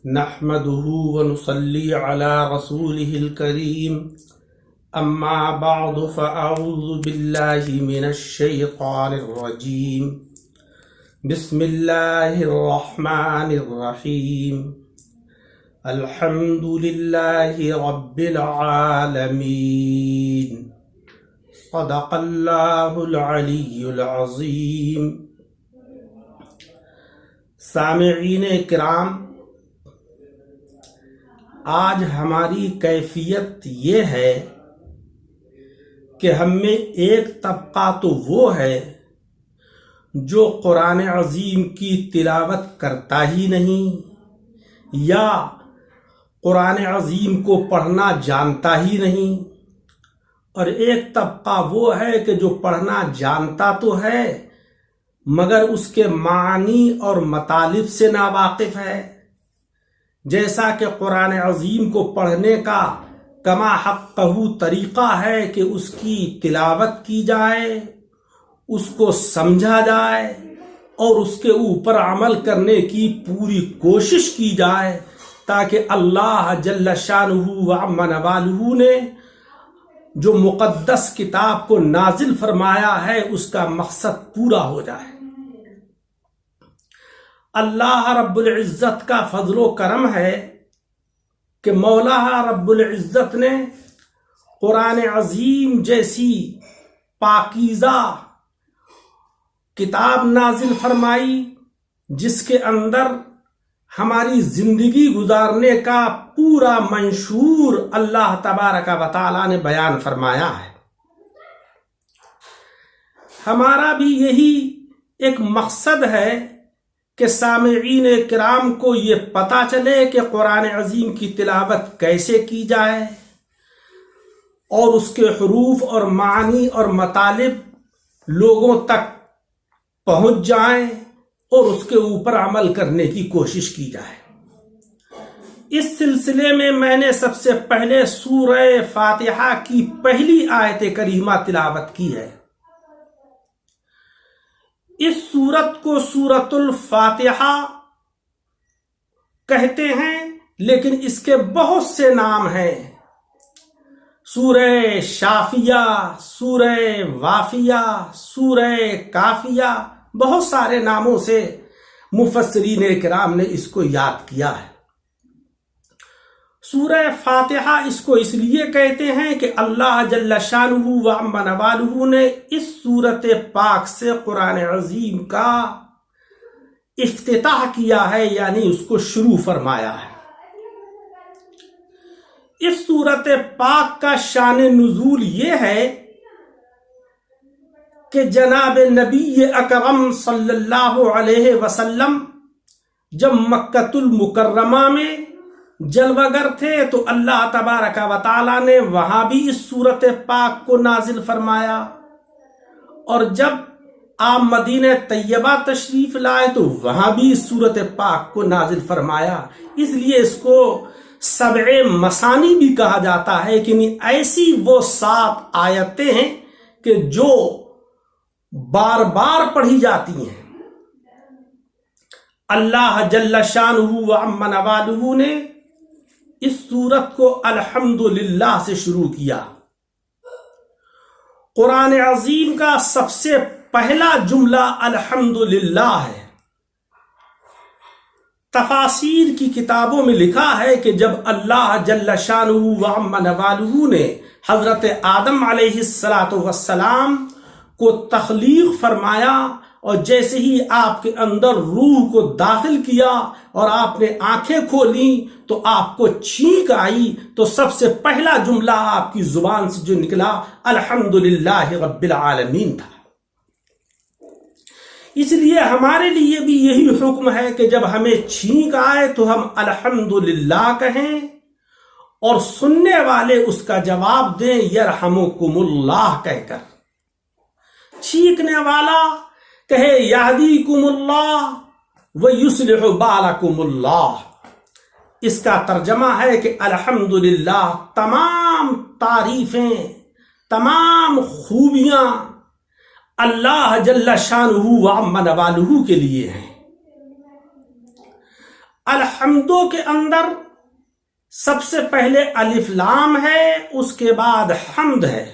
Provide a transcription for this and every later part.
نحمده ونصلي على رسوله الكريم اما بعد فاعوذ بالله من الشيطان الرجيم بسم الله الرحمن الرحيم الحمد لله رب العالمين صدق الله العلي العظيم۔ سامعین کرام، آج ہماری کیفیت یہ ہے کہ ہم میں ایک طبقہ تو وہ ہے جو قرآن عظیم کی تلاوت کرتا ہی نہیں یا قرآن عظیم کو پڑھنا جانتا ہی نہیں، اور ایک طبقہ وہ ہے کہ جو پڑھنا جانتا تو ہے مگر اس کے معنی اور مطالب سے ناواقف ہے۔ جیسا کہ قرآن عظیم کو پڑھنے کا کما حقہ طریقہ ہے کہ اس کی تلاوت کی جائے، اس کو سمجھا جائے اور اس کے اوپر عمل کرنے کی پوری کوشش کی جائے، تاکہ اللہ جل شانہ و عم نوالہ نے جو مقدس کتاب کو نازل فرمایا ہے اس کا مقصد پورا ہو جائے۔ اللہ رب العزت کا فضل و کرم ہے کہ مولا رب العزت نے قرآن عظیم جیسی پاکیزہ کتاب نازل فرمائی، جس کے اندر ہماری زندگی گزارنے کا پورا منشور اللہ تبارک و تعالی نے بیان فرمایا ہے۔ ہمارا بھی یہی ایک مقصد ہے کہ سامعین کرام کو یہ پتہ چلے کہ قرآن عظیم کی تلاوت کیسے کی جائے اور اس کے حروف اور معانی اور مطالب لوگوں تک پہنچ جائیں اور اس کے اوپر عمل کرنے کی کوشش کی جائے۔ اس سلسلے میں نے سب سے پہلے سورہ فاتحہ کی پہلی آیت کریمہ تلاوت کی ہے۔ اس سورت کو سورۃ الفاتحہ کہتے ہیں، لیکن اس کے بہت سے نام ہیں۔ سورہ شافیہ، سورہ وافیہ، سورہ کافیہ، بہت سارے ناموں سے مفسرین کرام نے اس کو یاد کیا ہے۔ سورہ فاتحہ اس کو اس لیے کہتے ہیں کہ اللہ جل شانہ و عم نوالہ نے اس سورت پاک سے قرآن عظیم کا افتتاح کیا ہے، یعنی اس کو شروع فرمایا ہے۔ اس سورت پاک کا شان نزول یہ ہے کہ جناب نبی اکرم صلی اللہ علیہ وسلم جب مکۃ المکرمہ میں جلوہ گر تھے تو اللہ تبارک و تعالی نے وہاں بھی اس سورت پاک کو نازل فرمایا، اور جب آپ مدینہ طیبہ تشریف لائے تو وہاں بھی اس سورت پاک کو نازل فرمایا۔ اس لیے اس کو سبع مثانی بھی کہا جاتا ہے کہ ایسی وہ 7 آیتیں ہیں کہ جو بار بار پڑھی جاتی ہیں۔ اللہ جل شانہ و عم نوالہ نے اس سورت کو الحمدللہ سے شروع کیا۔ قرآن عظیم کا سب سے پہلا جملہ الحمدللہ ہے۔ تفاسیر کی کتابوں میں لکھا ہے کہ جب اللہ جل شانہ و عم نوالہ نے حضرت آدم علیہ السلام کو تخلیق فرمایا، اور جیسے ہی آپ کے اندر روح کو داخل کیا اور آپ نے آنکھیں کھولی تو آپ کو چھینک آئی، تو سب سے پہلا جملہ آپ کی زبان سے جو نکلا الحمدللہ رب العالمین تھا۔ اس لیے ہمارے لیے بھی یہی حکم ہے کہ جب ہمیں چھینک آئے تو ہم الحمدللہ کہیں، اور سننے والے اس کا جواب دیں یرحمکم اللہ کہہ کر۔ چھینکنے والا کہے یہدیکم اللہ ویصلح بالکم اللہ۔ اس کا ترجمہ ہے کہ الحمدللہ تمام تعریفیں، تمام خوبیاں اللہ جل شانہ و عم نوالہ کے لیے ہیں۔ الحمدوں کے اندر سب سے پہلے الف لام ہے، اس کے بعد حمد ہے۔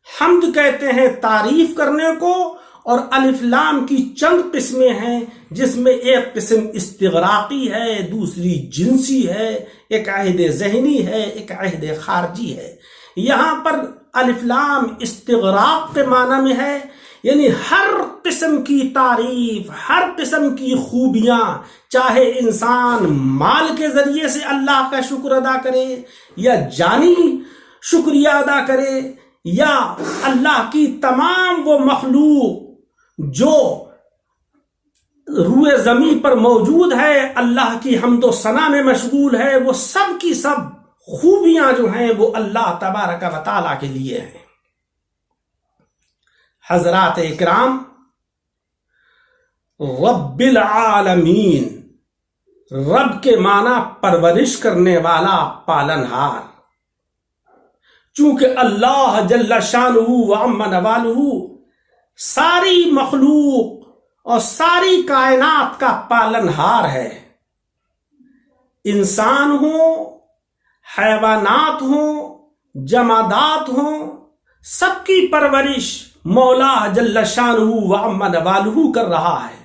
حمد کہتے ہیں تعریف کرنے کو، اور الف لام کی چند قسمیں ہیں، جس میں ایک قسم استغراقی ہے، دوسری جنسی ہے، ایک عہد ذہنی ہے، ایک عہد خارجی ہے۔ یہاں پر الف لام استغراق کے معنی میں ہے، یعنی ہر قسم کی تعریف، ہر قسم کی خوبیاں، چاہے انسان مال کے ذریعے سے اللہ کا شکر ادا کرے، یا جانی شکریہ ادا کرے، یا اللہ کی تمام وہ مخلوق جو روئے زمین پر موجود ہے اللہ کی حمد و ثنا میں مشغول ہے، وہ سب کی سب خوبیاں جو ہیں وہ اللہ تبارک و تعالیٰ کے لیے ہیں۔ حضرات اکرام، رب العالمین، رب کے معنی پرورش کرنے والا، پالنہار۔ چونکہ اللہ جل شانہ و عم نوالہ ساری مخلوق اور ساری کائنات کا پالنہار ہے، انسان ہوں، حیوانات ہوں، جمادات ہوں، سب کی پرورش مولا جل شانہ و عم نوالہ کر رہا ہے،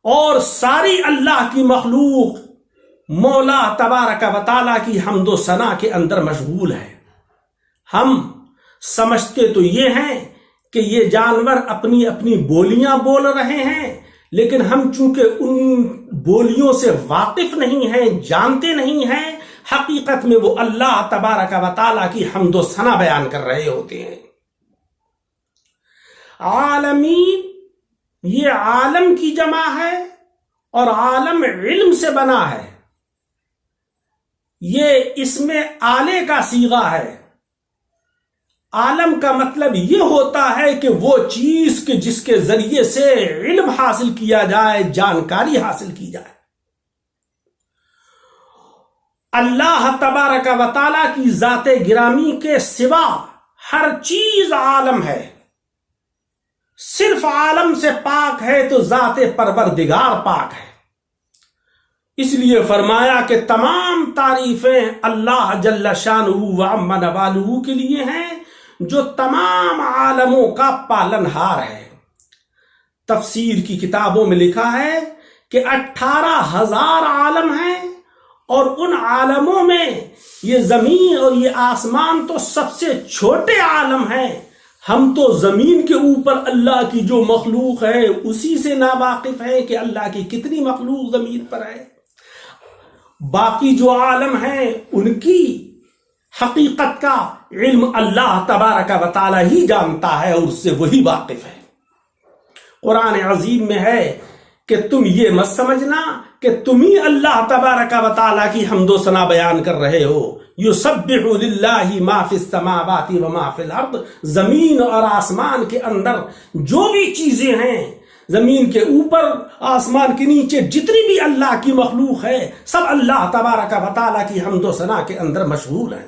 اور ساری اللہ کی مخلوق مولا تبارک و تعالیٰ کی حمد و ثنا کے اندر مشغول ہے۔ ہم سمجھتے تو یہ ہیں کہ یہ جانور اپنی اپنی بولیاں بول رہے ہیں، لیکن ہم چونکہ ان بولیوں سے واقف نہیں ہیں، جانتے نہیں ہیں، حقیقت میں وہ اللہ تبارک و تعالیٰ کی حمد و ثنا بیان کر رہے ہوتے ہیں۔ عالمین، یہ عالم کی جمع ہے، اور عالم علم سے بنا ہے۔ یہ اس میں آلے کا صیغہ ہے۔ عالم کا مطلب یہ ہوتا ہے کہ وہ چیز کہ جس کے ذریعے سے علم حاصل کیا جائے، جانکاری حاصل کی جائے۔ اللہ تبارک و تعالیٰ کی ذات گرامی کے سوا ہر چیز عالم ہے۔ صرف عالم سے پاک ہے تو ذات پروردگار پاک ہے۔ اس لیے فرمایا کہ تمام تعریفیں اللہ جل شانہ و عم نوالہ کے لیے ہیں، جو تمام عالموں کا پالنہار ہے۔ تفسیر کی کتابوں میں لکھا ہے کہ 18,000 عالم ہیں، اور ان عالموں میں یہ زمین اور یہ آسمان تو سب سے چھوٹے عالم ہیں۔ ہم تو زمین کے اوپر اللہ کی جو مخلوق ہے اسی سے ناواقف ہیں کہ اللہ کی کتنی مخلوق زمین پر ہے۔ باقی جو عالم ہیں ان کی حقیقت کا علم اللہ تبارک و تعالی ہی جانتا ہے، اور اس سے وہی واقف ہے۔ قرآن عظیم میں ہے کہ تم یہ مت سمجھنا کہ تم ہی اللہ تبارک و تعالی کی حمد و ثنا بیان کر رہے ہو۔ یسبح للہ ما فی السماوات و ما فی الارض، زمین اور آسمان کے اندر جو بھی چیزیں ہیں، زمین کے اوپر آسمان کے نیچے جتنی بھی اللہ کی مخلوق ہے، سب اللہ تبارک و تعالی کی حمد و ثنا کے اندر مشغول ہیں۔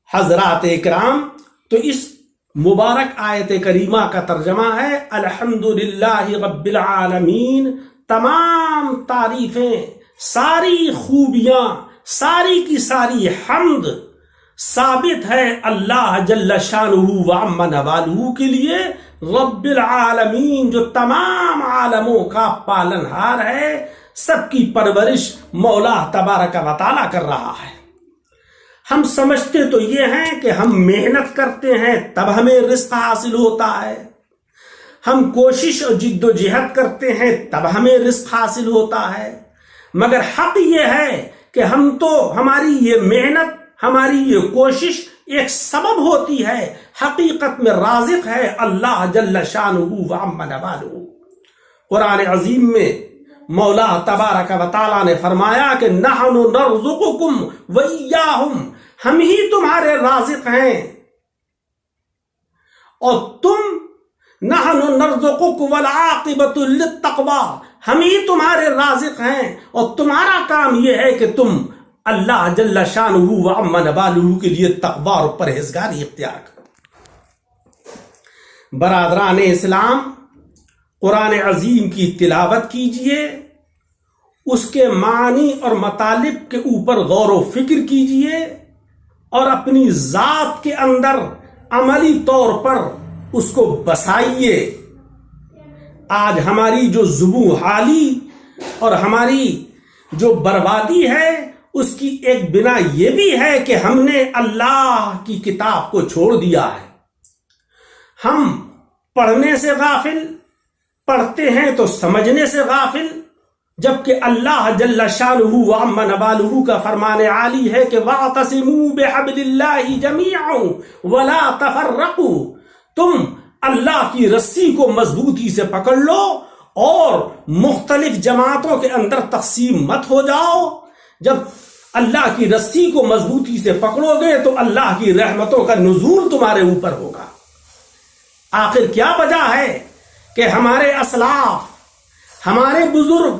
حضرات اکرام، تو اس مبارک آیت کریمہ کا ترجمہ ہے الحمدللہ رب العالمین، تمام تعریفیں، ساری خوبیاں، ساری کی ساری حمد ثابت ہے اللہ جل شانہ و عم نوالہ کے لیے، رب العالمین جو تمام عالموں کا پالنہار ہے، سب کی پرورش مولا تبارک و تعالی کر رہا ہے۔ ہم سمجھتے تو یہ ہیں کہ ہم محنت کرتے ہیں تب ہمیں رزق حاصل ہوتا ہے، ہم کوشش اور جد و جہد کرتے ہیں تب ہمیں رزق حاصل ہوتا ہے، مگر حق یہ ہے کہ ہماری یہ محنت، ہماری یہ کوشش ایک سبب ہوتی ہے، حقیقت میں رازق ہے اللہ جل شانہ و عم نوالہ۔ قرآن عظیم میں مولا تبارک و تعالیٰ نے فرمایا کہ نحن نرزقکم وإیاہم، ہم ہی تمہارے رازق ہیں، اور تم نحن نرزقکم والعاقبۃ للتقوی، ہم ہی تمہارے رازق ہیں، اور تمہارا کام یہ ہے کہ تم اللہ جل شانہ و عم نوالہ کے لیے تقوی اور پرہیزگاری اختیار کرو۔ برادران اسلام، قرآن عظیم کی تلاوت کیجئے، اس کے معنی اور مطالب کے اوپر غور و فکر کیجئے اور اپنی ذات کے اندر عملی طور پر اس کو بسائیے۔ آج ہماری جو ذبح حالی اور ہماری جو بربادی ہے، اس کی ایک بنا یہ بھی ہے کہ ہم نے اللہ کی کتاب کو چھوڑ دیا ہے۔ ہم پڑھنے سے غافل، پڑھتے ہیں تو سمجھنے سے غافل، جبکہ اللہ جل شانہ وعم نوالہ کا فرمان عالی ہے کہ وَاعْتَصِمُوا بِحَبْلِ اللَّهِ جَمِيعًا وَلَا تَفَرَّقُوا، تم اللہ کی رسی کو مضبوطی سے پکڑ لو اور مختلف جماعتوں کے اندر تقسیم مت ہو جاؤ۔ جب اللہ کی رسی کو مضبوطی سے پکڑو گے تو اللہ کی رحمتوں کا نزول تمہارے اوپر ہوگا۔ آخر کیا وجہ ہے کہ ہمارے اسلاف، ہمارے بزرگ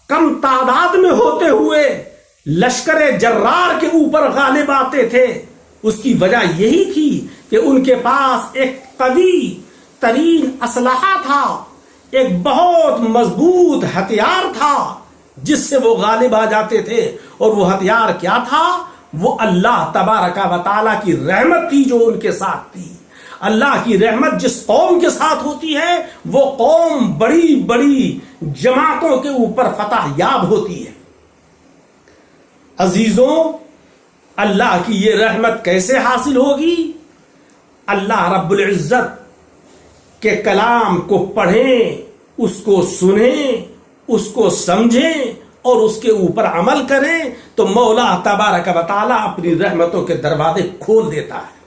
کم تعداد میں ہوتے ہوئے لشکر جرار کے اوپر غالب آتے تھے؟ اس کی وجہ یہی تھی کہ ان کے پاس ایک قوی ترین اسلحہ تھا، ایک بہت مضبوط ہتھیار تھا جس سے وہ غالب آ جاتے تھے۔ اور وہ ہتھیار کیا تھا؟ وہ اللہ تبارک و تعالیٰ کی رحمت تھی جو ان کے ساتھ تھی۔ اللہ کی رحمت جس قوم کے ساتھ ہوتی ہے وہ قوم بڑی بڑی جماعتوں کے اوپر فتح یاب ہوتی ہے۔ عزیزوں، اللہ کی یہ رحمت کیسے حاصل ہوگی؟ اللہ رب العزت کے کلام کو پڑھیں، اس کو سنیں، اس کو سمجھیں اور اس کے اوپر عمل کریں تو مولا تبارک و تعالیٰ اپنی رحمتوں کے دروازے کھول دیتا ہے۔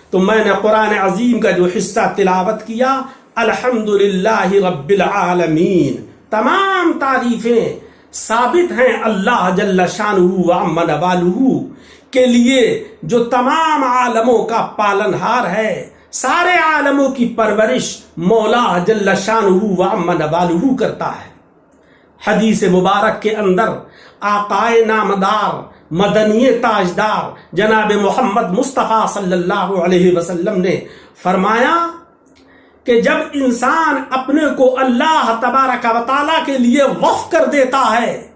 تو میں نے قرآن عظیم کا جو حصہ تلاوت کیا، الحمدللہ رب العالمین، تمام تعریفیں ثابت ہیں اللہ جل شانہ وعم نوالہ کے لیے جو تمام عالموں کا پالنہار ہے۔ سارے عالموں کی پرورش مولا جل شانہ وعم نوالہ کرتا ہے۔ حدیث مبارک کے اندر آقائے نامدار مدنی تاجدار جناب محمد مصطفیٰ صلی اللہ علیہ وسلم نے فرمایا کہ جب انسان اپنے کو اللہ تبارک و تعالیٰ کے لیے وقف کر دیتا ہے،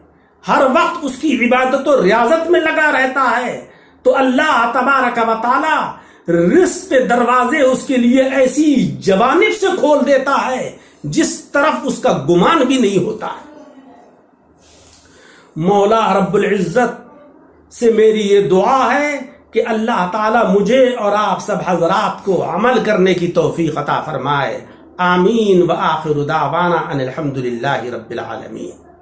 ہر وقت اس کی عبادت و ریاضت میں لگا رہتا ہے، تو اللہ تبارک و تعالیٰ رزق کے دروازے اس کے لیے ایسی جوانب سے کھول دیتا ہے جس طرف اس کا گمان بھی نہیں ہوتا ہے۔ مولا رب العزت سے میری یہ دعا ہے کہ اللہ تعالیٰ مجھے اور آپ سب حضرات کو عمل کرنے کی توفیق عطا فرمائے۔ آمین وآخر دعوانا ان الحمدللہ رب العالمین۔